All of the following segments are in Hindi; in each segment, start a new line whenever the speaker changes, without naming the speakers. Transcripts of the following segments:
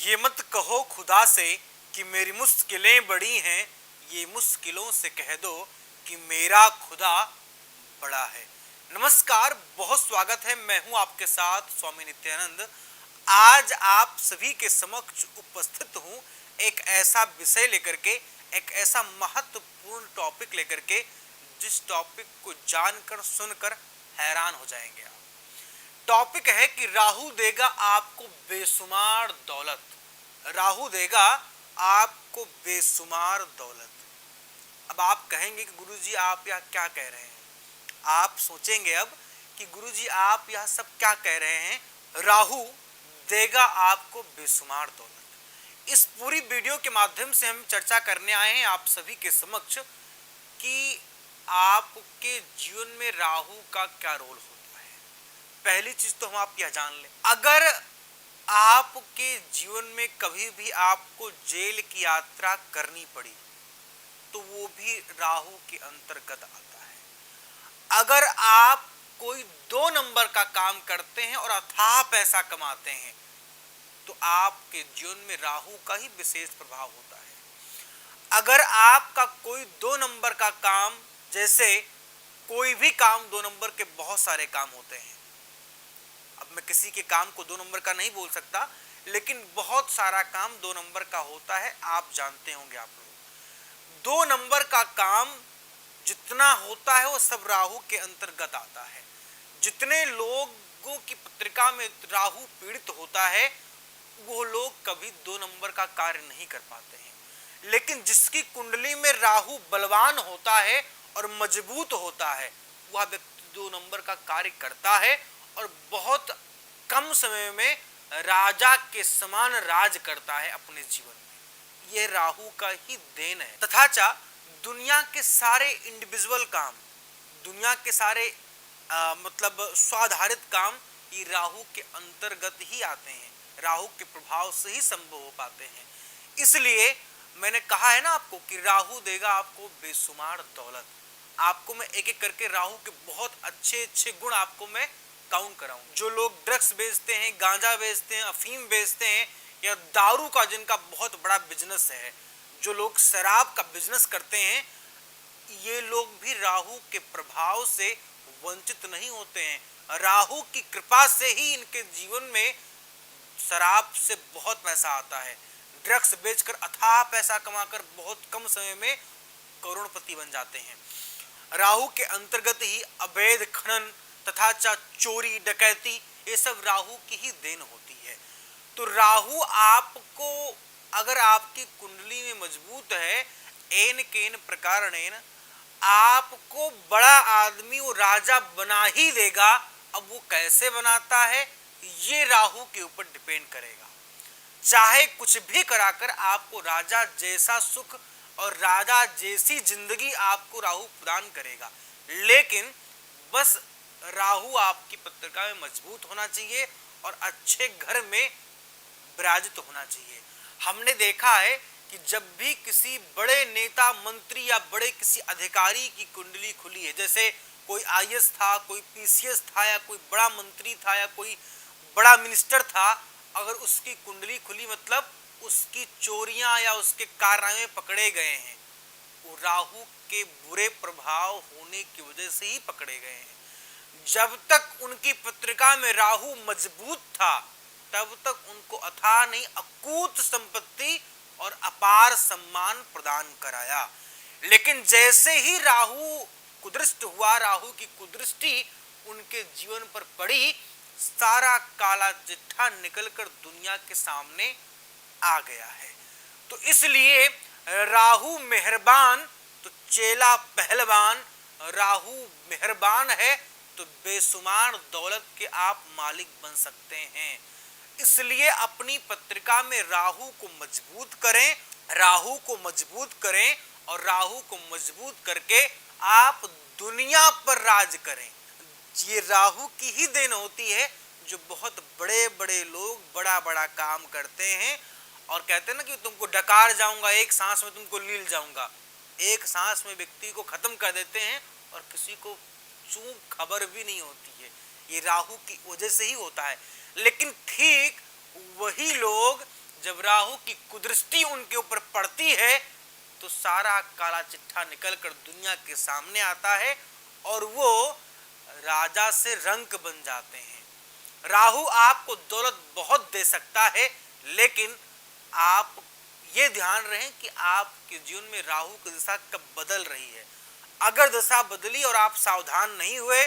ये मत कहो खुदा से कि मेरी मुश्किलें बड़ी हैं, ये मुश्किलों से कह दो कि मेरा खुदा बड़ा है। नमस्कार, बहुत स्वागत है। मैं हूं आपके साथ स्वामी नित्यानंद। आज आप सभी के समक्ष उपस्थित हूं एक ऐसा विषय लेकर के, एक ऐसा महत्वपूर्ण टॉपिक लेकर के, जिस टॉपिक को जानकर सुनकर हैरान हो जाएंगे आप। टॉपिक है कि राहु देगा आपको बेशुमार दौलत। राहु देगा आपको बेशुमार दौलत। अब आप कहेंगे कि गुरुजी आप यह क्या कह रहे हैं। आप सोचेंगे अब कि गुरुजी आप यह सब क्या कह रहे हैं। राहु देगा आपको बेशुमार दौलत। इस पूरी वीडियो के माध्यम से हम चर्चा करने आए हैं आप सभी के समक्ष कि आपके जीवन में राहु का क्या रोल होता है। पहली चीज तो हम आप यह जान लें, अगर आपके जीवन में कभी भी आपको जेल की यात्रा करनी पड़ी तो वो भी राहु के अंतर्गत आता है। अगर आप कोई 2 नंबर का काम करते हैं और अथाह पैसा कमाते हैं तो आपके जीवन में राहु का ही विशेष प्रभाव होता है। अगर आपका कोई 2 नंबर का काम, जैसे कोई भी काम 2 नंबर के बहुत सारे काम होते हैं, अब मैं किसी के काम को 2 नंबर का नहीं बोल सकता, लेकिन बहुत सारा काम 2 नंबर का होता है, आप जानते होंगे आप लोग। 2 नंबर का काम जितना होता है वो सब राहु के अंतर्गत आता है। जितने लोगों की पत्रिका में राहु पीड़ित होता है वो लोग कभी 2 नंबर का कार्य नहीं कर पाते हैं, लेकिन जिसकी कुंडली में राहु बलवान होता है और मजबूत होता है वह व्यक्ति 2 नंबर का कार्य करता है और बहुत कम समय में राजा के समान राज करता है अपने जीवन में। यह राहु का ही देन है। तथाचा दुनिया के सारे इंडिविजुअल काम, दुनिया के सारे मतलब स्वाधारित काम ये राहु के अंतर्गत ही आते हैं, राहु के प्रभाव से ही संभव हो पाते हैं। इसलिए मैंने कहा है ना आपको कि राहु देगा आपको बेशुमार दौलत। आपको मैं एक एक करके राहु के बहुत अच्छे अच्छे गुण आपको मैं काउंट कराऊं। जो लोग ड्रग्स बेचते हैं, गांजा बेचते हैं, अफीम बेचते हैं, या दारू का जिनका बहुत बड़ा बिजनेस है, जो लोग शराब का बिजनेस करते हैं, ये लोग भी राहु के प्रभाव से वंचित नहीं होते हैं। राहु की कृपा से ही इनके जीवन में शराब से बहुत पैसा आता है। ड्रग्स बेचकर अथाह पैसा कमाकर बहुत कम समय में करोड़पति बन जाते हैं। राहु के अंतर्गत ही अवैध खनन तथा चोरी डकैती ये सब राहु की ही देन होती है। तो राहु आपको, अगर आपकी कुंडली में मजबूत है, एन केन प्रकारणेन आपको बड़ा आदमी वो राजा बना ही देगा। अब वो कैसे बनाता है ये राहु के ऊपर डिपेंड करेगा। चाहे कुछ भी कराकर आपको राजा जैसा सुख और राजा जैसी जिंदगी आपको राहु प्रदान करेगा, लेकिन बस राहु आपकी पत्रिका में मजबूत होना चाहिए और अच्छे घर में विराजित होना चाहिए। हमने देखा है कि जब भी किसी बड़े नेता, मंत्री या बड़े किसी अधिकारी की कुंडली खुली है, जैसे कोई आईएएस था, कोई पीसीएस था, या कोई बड़ा मंत्री था, या कोई बड़ा मिनिस्टर था, अगर उसकी कुंडली खुली मतलब उसकी चोरियां या उसके कारनामे पकड़े गए हैं, वो राहु के बुरे प्रभाव होने की वजह से ही पकड़े गए हैं। जब तक उनकी पत्रिका में राहु मजबूत था तब तक उनको अथाह नहीं अकूत संपत्ति और अपार सम्मान प्रदान कराया। लेकिन जैसे ही राहु कुदृष्ट हुआ, राहु की कुदृष्टि उनके जीवन पर पड़ी, सारा काला चिट्ठा निकलकर दुनिया के सामने आ गया है। तो इसलिए राहु मेहरबान तो चेला पहलवान। राहु मेहरबान है तो बेशुमार दौलत के आप मालिक बन सकते हैं। इसलिए अपनी पत्रिका में राहु को मजबूत करें, राहु को मजबूत करें और राहु को मजबूत करके आप दुनिया पर राज करें। ये राहु की ही देन होती है जो बहुत बड़े बड़े लोग बड़ा बड़ा काम करते हैं और कहते हैं ना कि तुमको डकार जाऊंगा, एक सांस में तुमको लील जाऊंगा। एक सांस में व्यक्ति को खत्म कर देते हैं और किसी को चूक खबर भी नहीं होती है। ये राहु की वजह से ही होता है। लेकिन ठीक वही लोग जब राहु की कुदृष्टि उनके ऊपर पड़ती है तो सारा काला चिट्ठा निकलकर दुनिया के सामने आता है और वो राजा से रंक बन जाते हैं। राहु आपको दौलत बहुत दे सकता है, लेकिन आप ये ध्यान रखें कि आपके जीवन में राहु की दशा कब बदल रही है। अगर दशा बदली और आप सावधान नहीं हुए,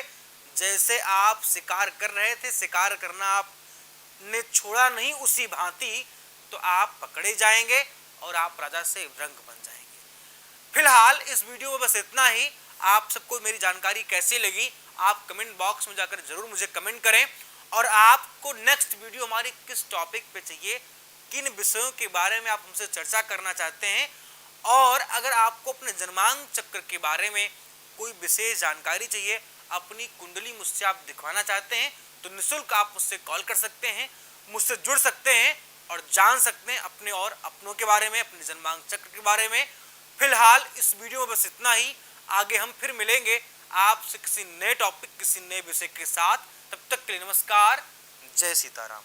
जैसे आप शिकार कर रहे थे, शिकार करना आपने छोड़ा नहीं उसी भांति, तो आप पकड़े जाएंगे और आप राजा से रंक बन जाएंगे। फिलहाल इस वीडियो में बस इतना ही। आप सबको मेरी जानकारी कैसी लगी आप कमेंट बॉक्स में जाकर जरूर मुझे कमेंट करें, और आपको नेक्स्ट वीडियो हमारी किस टॉपिक पे चाहिए, किन विषयों के बारे में आप हमसे चर्चा करना चाहते हैं, और अगर आपको अपने जन्मांक चक्र के बारे में कोई विशेष जानकारी चाहिए, अपनी कुंडली मुझसे आप दिखवाना चाहते हैं, तो निःशुल्क आप मुझसे कॉल कर सकते हैं, मुझसे जुड़ सकते हैं और जान सकते हैं अपने और अपनों के बारे में, अपने जन्मांक चक्र के बारे में। फिलहाल इस वीडियो में बस इतना ही। आगे हम फिर मिलेंगे आपसे किसी नए टॉपिक, किसी नए विषय के साथ। तब तक के लिए नमस्कार, जय सीताराम।